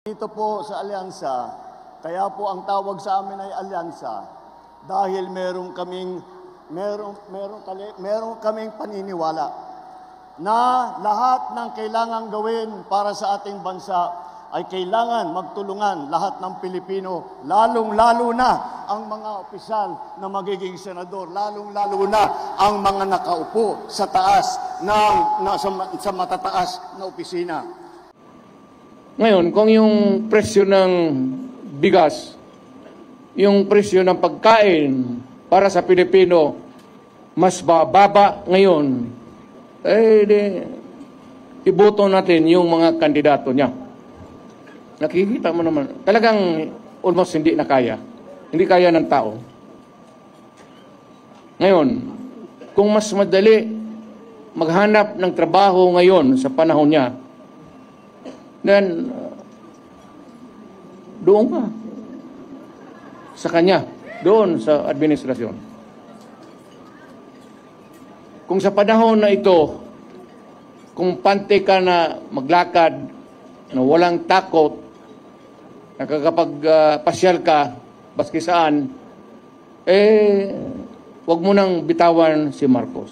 Dito po sa alyansa, kaya po ang tawag sa amin ay alyansa dahil meron kaming paniniwala na lahat ng kailangan gawin para sa ating bansa ay kailangan magtulungan lahat ng Pilipino, lalong-lalo na ang mga opisyal na magiging senador, lalong-lalo na ang mga nakaupo sa taas sa matataas na opisina. Ngayon, kung yung presyo ng bigas, yung presyo ng pagkain para sa Pilipino mas bababa ngayon, iboto natin yung mga kandidato niya. Nakikita mo naman, talagang almost hindi na kaya. Hindi kaya ng tao. Ngayon, kung mas madali maghanap ng trabaho ngayon sa panahon niya, then, doon ka sa kanya, doon sa administrasyon. Kung sa panahon na ito, kung pante ka na maglakad, na walang takot, nakakapagpasyal ka, baski saan, wag mo nang bitawan si Marcos.